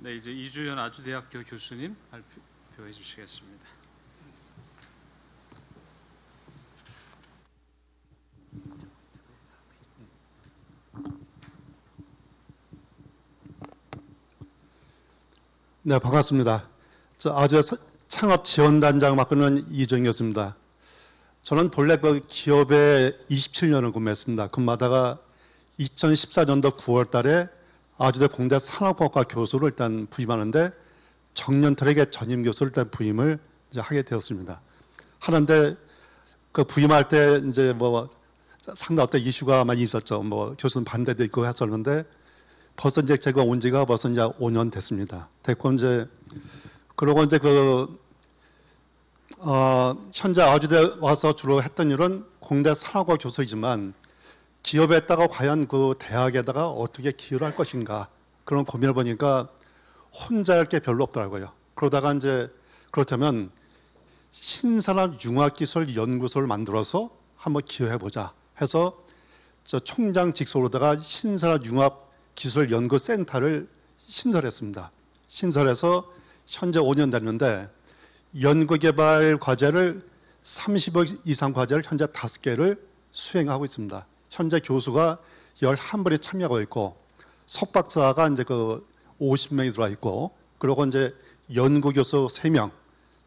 네, 이제 이주연 아주대학교 교수님 발표해 주시겠습니다. 네, 반갑습니다. 저 아주 창업지원단장 맡고 있는 이주연이었습니다. 저는 본래 그 기업에 27년을 근무했습니다. 근무하다가 2014년도 9월 달에 아주대 공대 산업공학과 교수를 일단 부임하는데 정년퇴직의 전임 교수를 일단 부임을 이제 하게 되었습니다. 하는데 그 부임할 때 이제 뭐 상당 어떤 이슈가 많이 있었죠. 뭐 교수는 반대도 있고 했었는데 벌써 이제 제가 온 지가 벌써 이제 5년 됐습니다. 됐고 이제 그러고 이제 현재 아주대 와서 주로 했던 일은 공대 산업과 교수이지만 기업에다가 과연 그 대학에다가 어떻게 기여를 할 것인가 그런 고민을 보니까 혼자 할 게 별로 없더라고요. 그러다가 이제 그렇다면 신산업융합기술연구소를 만들어서 한번 기여해보자 해서 저 총장 직속으로다가 신산업융합기술연구센터를 신설했습니다. 신설해서 현재 5년 됐는데 연구개발 과제를 30억 이상 과제를 현재 5개를 수행하고 있습니다. 현재 교수가 11분이 참여하고 있고 석박사가 이제 그 50명이 들어와 있고 그리고 이제 연구교수 3명,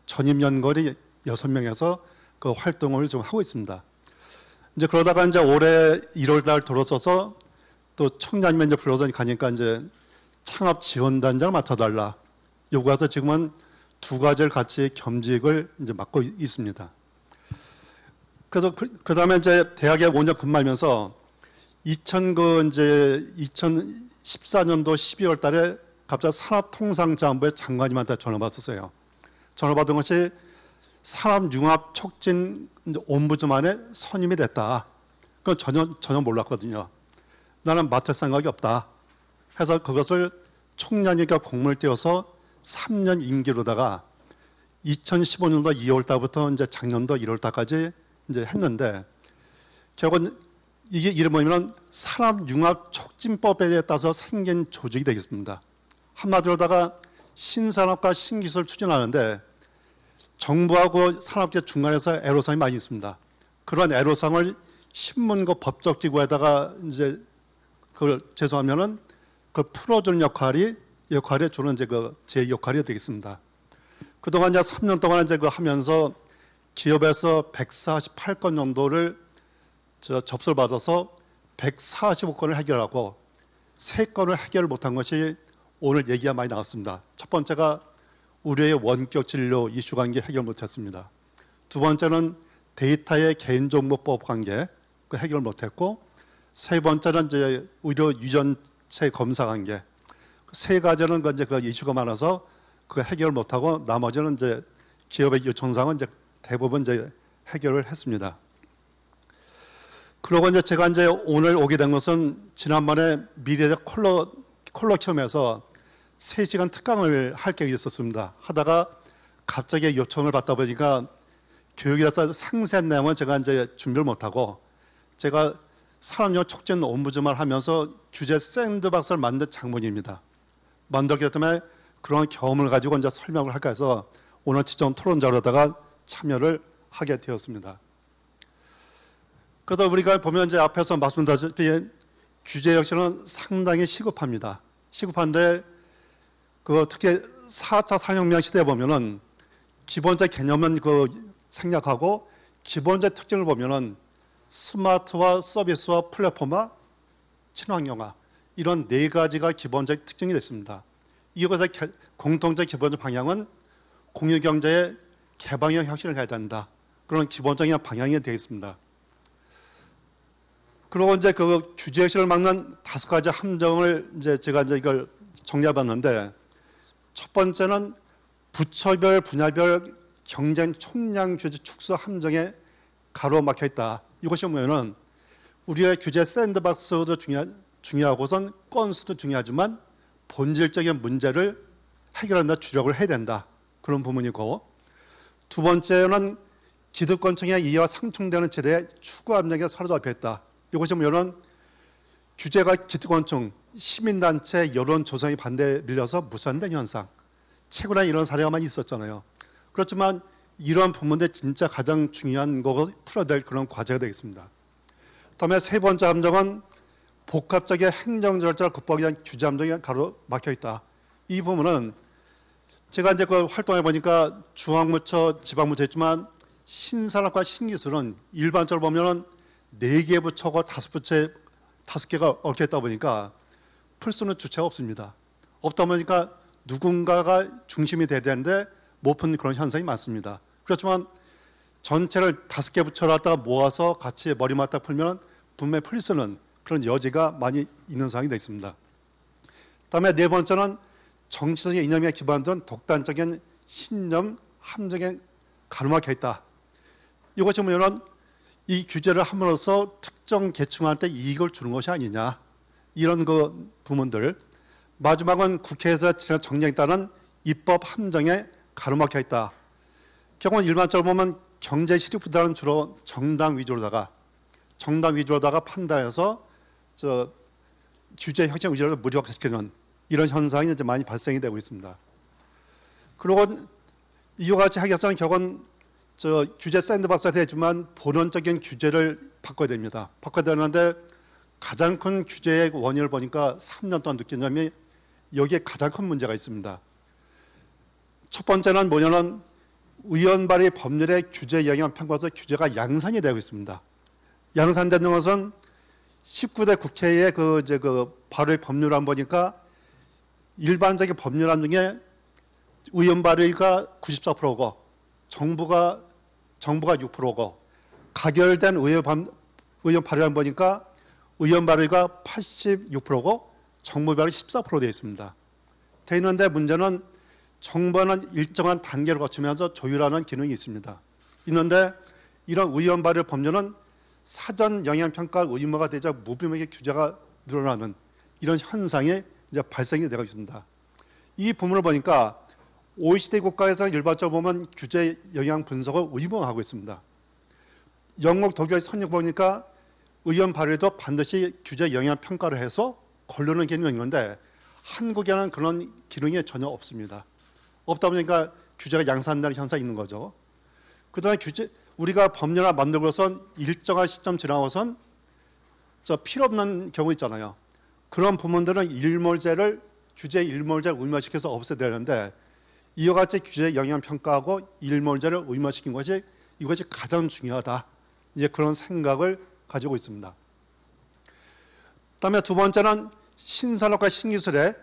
전임연구원이 6명에서 그 활동을 좀 하고 있습니다. 이제 그러다가 이제 올해 1월 달 들어서서 또 청장님이 이제 불러서 가니까 이제 창업 지원단장을 맡아달라. 요구해서 지금은 2가지를 같이 겸직을 이제 맡고 있습니다. 그래서 그 다음에 이제 대학에 5년 근무하면서 2014년도 12월 달에 갑자기 산업통상자원부의 장관님한테 전화 받았어요. 전화 받은 것이 산업융합 촉진 옴부즈만에 선임이 됐다. 그건 전혀 몰랐거든요. 나는 맡을 생각이 없다. 해서 그것을 총장님과 공문을 띄워서 3년 임기로다가 2015년도 2월 달부터 이제 작년도 1월 달까지 이제 했는데 결국은 이게 이름 뭐냐면 산업융합촉진법에 따라서 생긴 조직이 되겠습니다. 한마디로다가 신산업과 신기술 추진하는데 정부하고 산업계 중간에서 애로사항이 많이 있습니다. 그런 애로사항을 신문과 법적기구에다가 이제 그걸 제소하면은 그 풀어주는 역할이 주로 이제 제 역할이 되겠습니다. 그동안 이제 3년 동안 이제 하면서 기업에서 148건 정도를 접수를 받아서 145건을 해결하고 3건을 해결을 못한 것이 오늘 얘기가 많이 나왔습니다. 첫 번째가 의료의 원격 진료 이슈 관계 해결 못했습니다. 두 번째는 데이터의 개인정보법 관계 그 해결 못했고, 세 번째는 이제 의료 유전체 검사 관계. 3가지는 이제 그 이슈가 많아서 그 해결을 못하고 나머지는 이제 기업의 요청사항은 이제 대부분 이제 해결을 했습니다. 그러고 이제 제가 이제 오늘 오게 된 것은 지난번에 미래대학 콜로키움에서 3시간 특강을 할 계획이 있었습니다. 하다가 갑자기 요청을 받다 보니까 교육이라서 상세한 내용은 제가 이제 준비를 못하고 제가 산업융합 촉진 옴부즈만을 하면서 규제 샌드박스를 만든 장본입니다. 만들기 때문에 그런 경험을 가지고 이제 설명을 할까 해서 오늘 지정 토론자로다가 참여를 하게 되었습니다. 그러다 우리가 보면 이제 앞에서 말씀드렸다시피 규제 역시는 상당히 시급합니다. 시급한데 특히 4차 산업혁명 시대에 보면은 기본적 개념은 생략하고 기본적 특징을 보면은 스마트화 서비스와 플랫폼화, 친환경화 이런 4가지가 기본적 특징이 됐습니다. 이것의 공통적 기본적 방향은 공유경제의 개방형 혁신을 해야 된다. 그런 기본적인 방향이 되겠습니다. 그리고 이제 그 규제 혁신을 막는 5가지 함정을 제가 이걸 정리해봤는데, 첫 번째는 부처별 분야별 경쟁 총량 규제 축소 함정에 가로막혀 있다. 이것이 뭐냐면 우리의 규제 샌드박스도 중요하고선 건수도 중요하지만 본질적인 문제를 해결한다, 주력을 해야 된다. 그런 부분이고, 두 번째는 기득권층의 이해와 상충되는 제도의 추구 압력에 사로잡혀 있다. 이것이 뭐냐면 규제가 기득권층, 시민단체 여론 조성이 반대에 밀려서 무산된 현상. 최근에 이런 사례가 많이 있었잖아요. 그렇지만 이런 부분들 진짜 가장 중요한 거고 풀어야 될 그런 과제가 되겠습니다. 다음에 세 번째 함정은 복합적인 행정 절차를 극복하기 위한 규제 함정이 가로막혀 있다. 이 부분은 제가 이제 그 활동해 보니까 중앙부처, 지방부처 있지만 신산업과 신기술은 일반적으로 보면은 4개 부처고 5부처에 5개가 얽혀 있다 보니까 풀 수는 주체가 없습니다. 없다 보니까 누군가가 중심이 돼야 되는데 못 푼 그런 현상이 많습니다. 그렇지만 전체를 5개 부처를 갖다가 모아서 같이 머리 맞다 풀면 분명히 풀 수는 그런 여지가 많이 있는 상황이 되어 있습니다. 다음에 네 번째는 정치적인 이념에 기반된 독단적인 신념, 함정에 가로막혀 있다. 이것이 뭐냐면 이 규제를 함으로써 특정 계층한테 이익을 주는 것이 아니냐. 이런 그 부분들. 마지막은 국회에서 지난 정쟁에 따른 입법 함정에 가로막혀 있다. 경우는 일반적으로 보면 경제 실익보다는 주로 정당 위주로다가 판단해서 규제 혁신 의지를 무력화시키는 이런 현상이 이제 많이 발생이 되고 있습니다. 그리고 이와 같이 하기 위해서는 결국은 규제 샌드박스가 되지만 본원적인 규제를 바꿔야 됩니다. 바꿔야 되는데 가장 큰 규제의 원인을 보니까 3년 동안 느낀 점이 여기에 가장 큰 문제가 있습니다. 첫 번째는 뭐냐면 의원 발의 법률의 규제 영향 평가에서 규제가 양산이 되고 있습니다. 양산되는 것은 19대 국회의 그 발의 법률안 보니까 일반적인 법률안 중에 의원 발의가 94%고 정부가 6%고 가결된 의원 발의안 보니까 의원 발의가 86%고 정부 발의 14% 되어 있습니다. 되어 있는데 문제는 정부는 일정한 단계를 거치면서 조율하는 기능이 있습니다. 있는데 이런 의원 발의 법률은 사전 영향평가 의무가 되자 무분명하게 규제가 늘어나는 이런 현상이 이제 발생이 되고 있습니다. 이 부분을 보니까 OECD 국가에서 일반적으로 보면 규제 영향 분석을 의무화하고 있습니다. 영국, 독일 선진 보니까 의원 발의도 반드시 규제 영향 평가를 해서 걸르는 기능이 있는데 한국에는 그런 기능이 전혀 없습니다. 없다 보니까 규제가 양산되는 현상이 있는 거죠. 그다음에 우리가 법률을 만들고선 일정한 시점 지나고선 필요 없는 경우 있잖아요. 그런 부분들은 규제 일몰제를 의무화시켜서 없애야 되는데 이와 같이 규제 영향 평가하고 일몰제를 의무화시킨 것이 이것이 가장 중요하다. 이제 그런 생각을 가지고 있습니다. 그다음에 두 번째는 신산업과 신기술의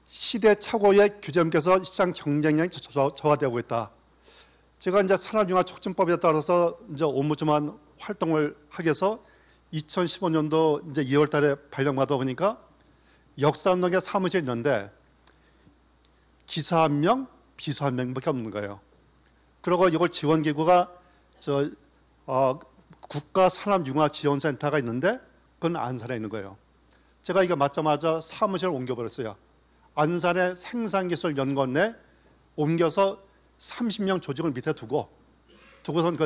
시대착오의 규제мк에서 시장 경쟁력이 저하되고 있다. 제가 이제 산업융합촉진법에 따라서 이제 옴부ds만 활동을 하기 위해서 2015년도 이제 2월달에 발령받아 보니까 역삼동에 사무실이 있는데 기사 1명, 비서 1명밖에 없는 거예요. 그리고 이걸 지원기구가 국가산업융합지원센터가 있는데 그건 안산에 있는 거예요. 제가 이거 맞자마자 사무실을 옮겨버렸어요. 안산의 생산기술연구원 옮겨서 30명 조직을 밑에 두고선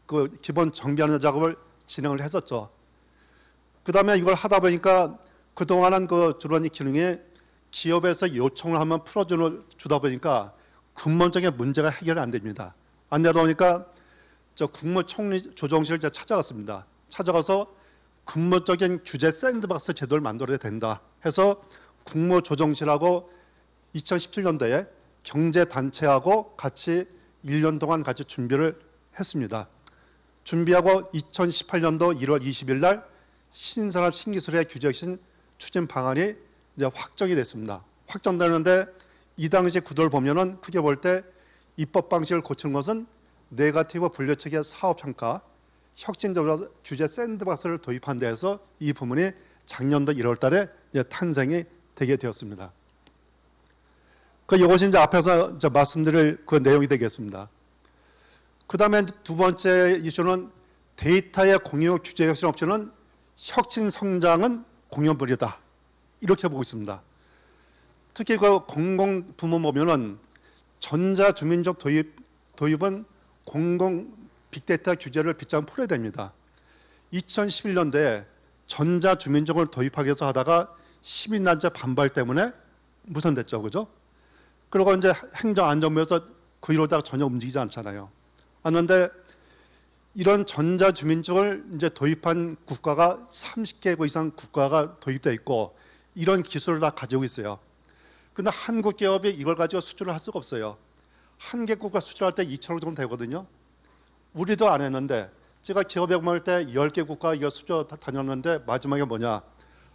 그 기본 정비하는 작업을 진행을 했었죠. 그 다음에 이걸 하다 보니까 그동안은 주로 이 기능이 기업에서 요청을 하면 풀어주다 보니까 근본적인 문제가 해결이 안 됩니다. 안 되다 보니까 국무총리 조정실을 찾아갔습니다. 찾아가서 근본적인 규제 샌드박스 제도를 만들어야 된다 해서 국무조정실하고 2017년도에 경제단체하고 같이 1년 동안 같이 준비를 했습니다. 준비하고 2018년도 1월 20일 날 신산업 신기술의 규제혁신 추진 방안이 이제 확정이 됐습니다. 확정되는데 이 당시 구도를 보면은 크게 볼 때 입법 방식을 고친 것은 네거티브 분류체계 사업평가, 혁신적으로 규제 샌드박스를 도입한 데에서 이 부분이 작년도 1월 달에 이제 탄생이 되게 되었습니다. 이것이 이제 앞에서 이제 말씀드릴 그 내용이 되겠습니다. 그 다음에 두 번째 이슈는 데이터의 공유 규제 혁신 옵션은 혁신 성장은 공연불이다. 이렇게 보고 있습니다. 특히 공공부문 보면은 전자주민족 도입은 공공 빅데이터 규제를 빗장 풀어야 됩니다. 2011년도에 전자주민족을 도입하기 위해서 하다가 시민단체 반발 때문에 무산됐죠, 그죠? 그리고 이제 행정안전부에서 그 이러다가 전혀 움직이지 않잖아요. 그런데 이런 전자주민증을 이제 도입한 국가가 30개국 이상 국가가 도입되어 있고 이런 기술을 다 가지고 있어요. 근데 한국 기업이 이걸 가지고 수출을 할 수가 없어요. 한 개국가 수출할 때 2천억 정도 되거든요. 우리도 안 했는데 제가 기업에 모일 때 10개 국가 이거 수출 다녔는데 마지막에 뭐냐?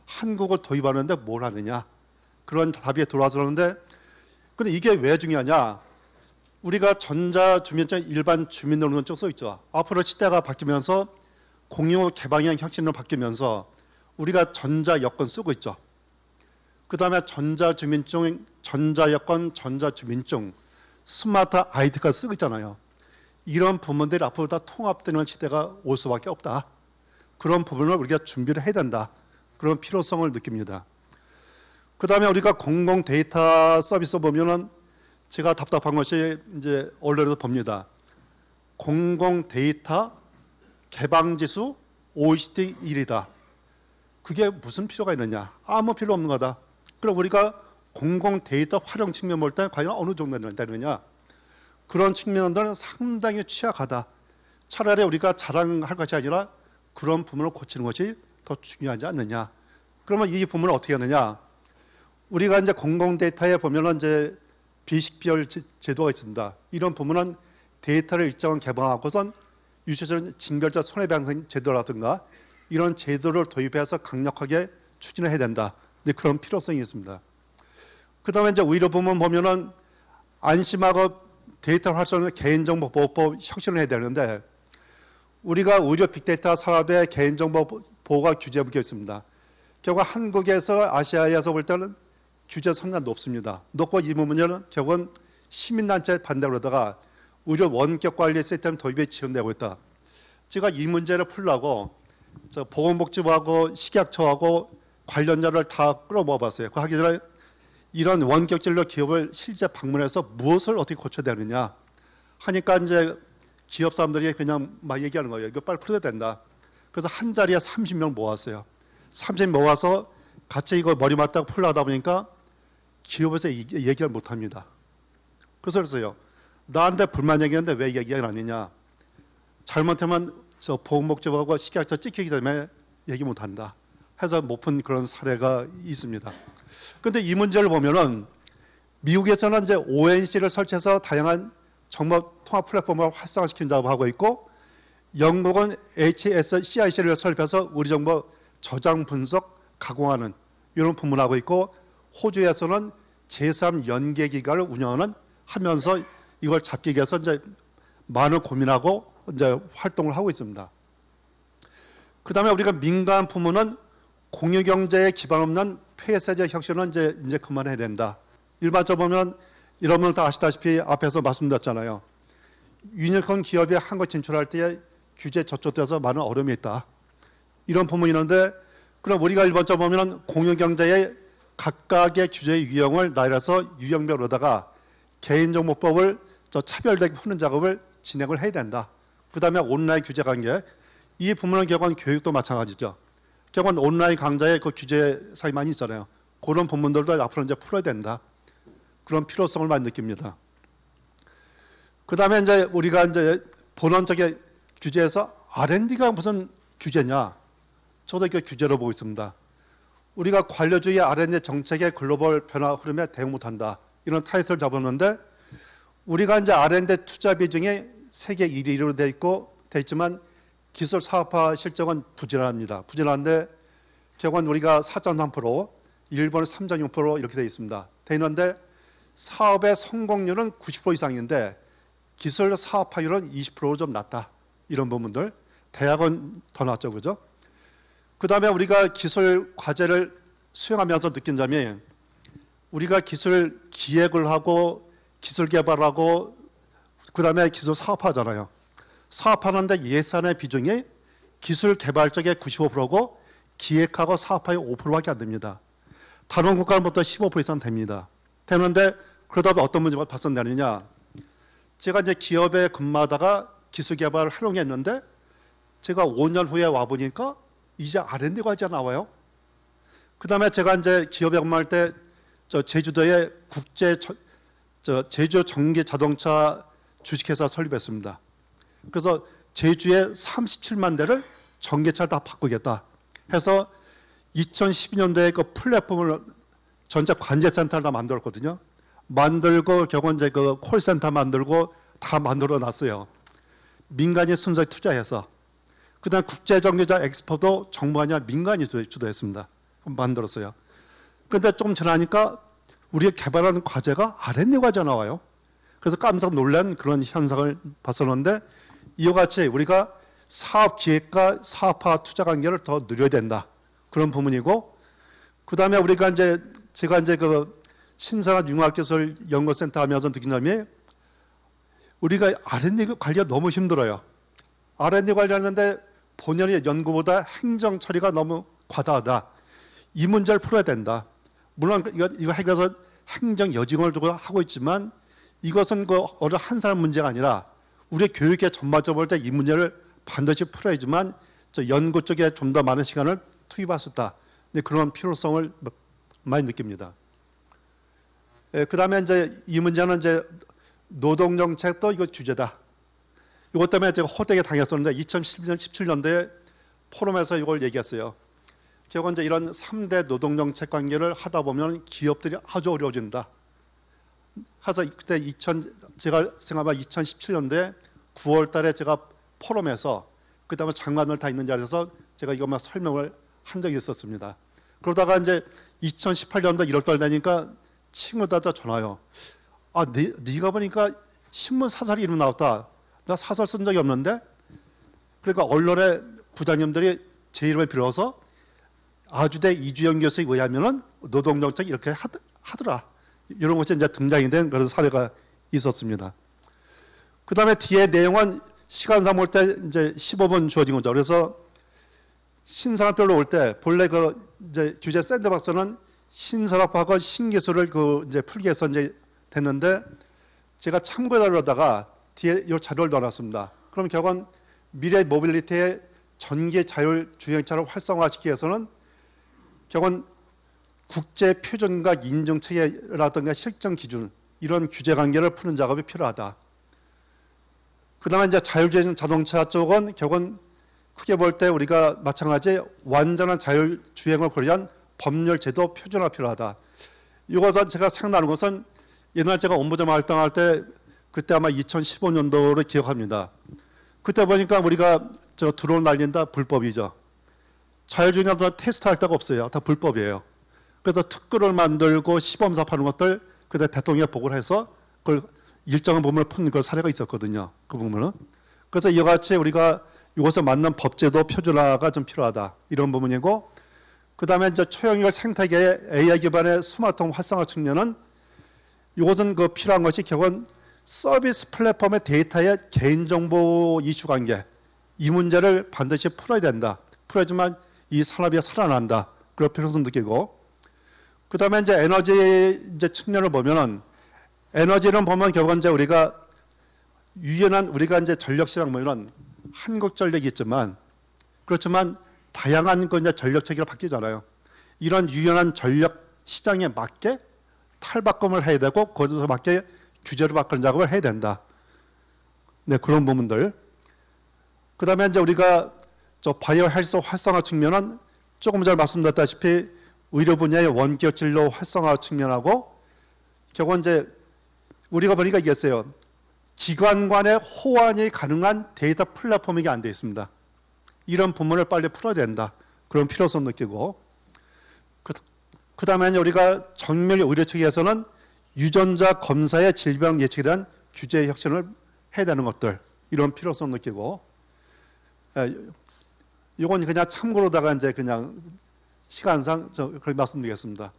한국을 도입하는데 뭘 하느냐? 그런 답이 들어와서는데 근데 이게 왜 중요하냐? 우리가 전자주민증 일반 주민등록증 써 있죠. 앞으로 시대가 바뀌면서 공유 개방형 혁신으로 바뀌면서 우리가 전자여권 쓰고 있죠. 그 다음에 전자주민증, 전자여권, 전자주민증, 스마트 아이디카드 쓰고 있잖아요. 이런 부분들이 앞으로 다 통합되는 시대가 올 수밖에 없다. 그런 부분을 우리가 준비를 해야 된다. 그런 필요성을 느낍니다. 그 다음에 우리가 공공 데이터 서비스 보면은 제가 답답한 것이 이제 언론에서 봅니다. 공공 데이터 개방 지수 OECD 1위다. 그게 무슨 필요가 있느냐? 아무 필요 없는 거다. 그럼 우리가 공공 데이터 활용 측면 볼 때 과연 어느 정도 되느냐? 그런 측면들은 상당히 취약하다. 차라리 우리가 자랑할 것이 아니라 그런 부분을 고치는 것이 더 중요하지 않느냐? 그러면 이 부분을 어떻게 하느냐? 우리가 이제 공공 데이터에 보면은 이제 비식별 제도가 있습니다. 이런 부분은 데이터를 일정한 개방하고선 유치원 징별자 손해배상 제도라든가 이런 제도를 도입해서 강력하게 추진을 해야 된다. 이제 그런 필요성이 있습니다. 그 다음에 이제 의료 부문 보면은 안심하고 데이터를 활성화하는 개인정보보호법 혁신을 해야 되는데 우리가 의료 빅데이터 산업의 개인정보 보호가 규제에 묶여 있습니다. 결국 한국에서 아시아에서 볼 때는 규제 상당히 높습니다. 높고 이 부분은 결국은 시민단체 반대로 하다가 의료 원격 관리 시스템 도입에 지연되고 있다. 제가 이 문제를 풀려고 보건복지부하고 식약처하고 관련자를 다 끌어모아 봤어요. 그 하기 전에 이런 원격 진료 기업을 실제 방문해서 무엇을 어떻게 고쳐야 되느냐 하니까 이제 기업 사람들이 그냥 막 얘기하는 거예요. 이거 빨리 풀어야 된다. 그래서 한 자리에 30명 모았어요. 30명 모아서 같이 이거 머리 맞다가 풀려다 보니까 기업에서 얘기를 못 합니다. 그래서 그랬어요. 나한테 불만 얘기하는데 왜 얘기가 안 하느냐. 잘못하면 저 보건복지부하고 식약처 찍히기 때문에 얘기 못 한다. 해서 못 푼 그런 사례가 있습니다. 그런데 이 문제를 보면은 미국에서는 이제 ONC를 설치해서 다양한 정보 통합 플랫폼을 활성화시킨다고 하고 있고 영국은 HSCIC를 설립해서 우리 정보 저장 분석 가공하는 이런 부문을 하고 있고 호주에서는 제3연계기관을 운영하는 하면서 이걸 잡기 위해서 이제 많은 고민하고 이제 활동을 하고 있습니다. 그 다음에 우리가 민간 부문은 공유경제에 기반 없는 폐쇄적 혁신은 이제 그만해야 된다. 일반적으로 보면 여러분 다 아시다시피 앞에서 말씀드렸잖아요. 유니콘 기업이 한국 진출할 때 규제 저촉돼서 많은 어려움이 있다. 이런 부분이 있는데 그럼 우리가 일반적으로 보면 공유경제의 각각의 규제 유형을 나열해서 유형별로다가 개인정보법을 차별되게 푸는 작업을 진행을 해야 된다. 그 다음에 온라인 규제 관계 이 부분은 결국은 교육도 마찬가지죠. 결국은 온라인 강좌에 그 규제 사항이 많이 있잖아요. 그런 부분들도 앞으로 이제 풀어야 된다. 그런 필요성을 많이 느낍니다. 그 다음에 이제 우리가 이제 본원적인 규제에서 R&D가 무슨 규제냐? 저도 그 규제로 보고 있습니다. 우리가 관료주의 R&D 정책의 글로벌 변화 흐름에 대응 못한다. 이런 타이틀을 잡았는데 우리가 이제 R&D 투자 비중이 세계 1위로 돼 있지만 기술 사업화 실적은 부진합니다. 부진한데 결국은 우리가 4.3%, 일본은 3.6% 이렇게 돼 있습니다. 돼 있는데 사업의 성공률은 90% 이상인데 기술 사업화율은 20% 좀 낮다. 이런 부분들. 대학은 더 낮죠, 그죠? 그 다음에 우리가 기술 과제를 수행하면서 느낀 점이 우리가 기술 기획을 하고 기술 개발하고 그 다음에 기술 사업화하잖아요. 사업하는데 예산의 비중이 기술 개발 쪽에 95%고 기획하고 사업화에 5%밖에 안 됩니다. 다른 국가는 보통 15% 이상 됩니다. 되는데 그러다 보면 어떤 문제가 발생되느냐. 제가 이제 기업에 근무하다가 기술 개발을 하려고 했는데 제가 5년 후에 와보니까 이제 R&D 과제가 나와요. 그다음에 제가 이제 기업에 근무할 때 제주도에 제주 전기 자동차 주식회사 설립했습니다. 그래서 제주에 37만 대를 전기차를 다 바꾸겠다 해서 2012년도에 그 플랫폼을 전체 관제센터를 다 만들었거든요. 만들고 결국 이제 그 콜센터 만들고 다 만들어 놨어요. 민간이 순수하게 투자해서. 그다음 국제전기차 엑스포도 정부가 아니라 민간이 주도했습니다. 만들었어요. 그런데 좀 지나니까 우리가 개발하는 과제가 R&D 과제 나와요. 그래서 깜짝 놀란 그런 현상을 봤었는데 이와 같이 우리가 사업 기획과 사업화 투자 관계를 더 늘려야 된다. 그런 부분이고, 그 다음에 제가 이제 그 신산업융합기술 연구센터 하면서 느낀 점이 우리가 R&D 관리가 너무 힘들어요. R&D 관리하는데 본연의 연구보다 행정 처리가 너무 과다하다. 이 문제를 풀어야 된다. 물론 이거 해결해서 행정 여직원을 두고 하고 있지만 이것은 그 어느 한 사람 문제가 아니라 우리 교육에 전반적으로 볼 때 이 문제를 반드시 풀어야지만 연구 쪽에 좀 더 많은 시간을 투입할 수 있다. 그런 필요성을 많이 느낍니다. 그 다음에 이제 이 문제는 이제 노동정책도 이거 주제다. 이것 때문에 제가 호되게 당했었는데 2017년, 17년도에 포럼에서 이걸 얘기했어요. 결국 이제 이런 3대 노동정책 관계를 하다 보면 기업들이 아주 어려워진다. 그래서 그때 제가 생각하면 2017년도에 9월 달에 제가 포럼에서 그다음에 장관들 다 있는 자리에서 제가 이것만 설명을 한 적이 있었습니다. 그러다가 이제 2018년도 1월 달 되니까 친구들한테 전화요. 아, 네가 보니까 신문 사설이 이름 나왔다. 나 사설 쓴 적이 없는데? 그러니까 언론의 부장님들이 제 이름을 빌어서 아주대 이주영 교수에 의하면은 노동정책 이렇게 하더라. 이런 것이 이제 등장이 된 그런 사례가 있었습니다. 그 다음에 뒤에 내용은 시간상 볼 때 이제 15분 주어진 거죠. 그래서 신산업별로 올 때 본래 그 이제 규제 샌드박스는 신산업하고 신기술을 그 이제 풀기 위해서 이제 됐는데 제가 참고자료로다가 뒤에 이 자료를 넣어놨습니다. 그럼 결국은 미래 모빌리티의 전기 자율 주행차를 활성화시키기 위해서는 결국은 국제 표준과 인증 체계라든가 실정 기준 이런 규제 관계를 푸는 작업이 필요하다. 그다음에 이제 자율주행 자동차 쪽은 결국은 크게 볼 때 우리가 마찬가지 완전한 자율주행을 고려한 법률 제도 표준화 필요하다. 이거도 제가 생각나는 것은 옛날 제가 업무점 활동할 때 그때 아마 2015년도를 기억합니다. 그때 보니까 우리가 드론 날린다 불법이죠. 자율주행도 테스트할 데가 없어요. 다 불법이에요. 그래서 특구를 만들고 시범사 파는 것들 그때 대통령에 보고를 해서 그걸 일정한 부분을 푸는 그 사례가 있었거든요. 그 부분은. 그래서 이와 같이 우리가 이것에 맞는 법제도 표준화가 좀 필요하다. 이런 부분이고, 그 다음에 이제 초연결 생태계의 AI 기반의 스마트홈 활성화 측면은 이것은 그 필요한 것이 결국은 서비스 플랫폼의 데이터의 개인정보 이슈 관계 이 문제를 반드시 풀어야 된다. 풀어야지만 이 산업이 살아난다. 그런 필요성 느끼고, 그 다음에 이제 에너지 이제 측면을 보면은 에너지는 보면 결국 이제 우리가 유연한 우리가 이제 전력 시장 보면은 한국전력이 있지만 그렇지만 다양한 그 이제 전력 체계가 바뀌잖아요. 이런 유연한 전력 시장에 맞게 탈바꿈을 해야 되고 거기서 맞게 규제를 바꾸는 작업을 해야 된다. 네, 그런 부분들. 그 다음에 이제 우리가 바이오 헬스 활성화 측면은 조금 전에 말씀드렸다시피 의료 분야의 원기업 진료 활성화 측면하고 결국 이제 우리가 보니까 이겠어요. 기관 간의 호환이 가능한 데이터 플랫폼이 안 돼 있습니다. 이런 부분을 빨리 풀어야 된다. 그런 필요성 느끼고 그 다음에 우리가 정밀 의료 체계에서는 유전자 검사의 질병 예측에 대한 규제 혁신을 해야 되는 것들 이런 필요성 느끼고 이건 그냥 참고로다가 이제 그냥 시간상 그렇게 말씀드리겠습니다.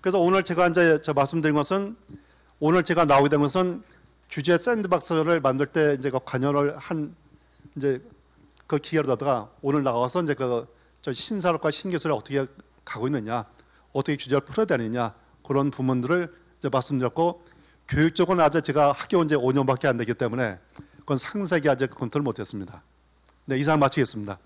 그래서 오늘 제가 이제 말씀드린 것은 오늘 제가 나오게 된 것은 규제 샌드박스를 만들 때 이제 관여를 한 이제 그 기회를 얻다가 오늘 나와서 이제 신산업과 신기술이 어떻게 가고 있느냐, 어떻게 규제를 풀어야 되느냐 그런 부분들을 이제 말씀드렸고 교육 쪽은 아직 제가 학교 온 지 5년밖에 안 되기 때문에 그건 상세하게 아직 검토를 못했습니다. 네, 이상 마치겠습니다.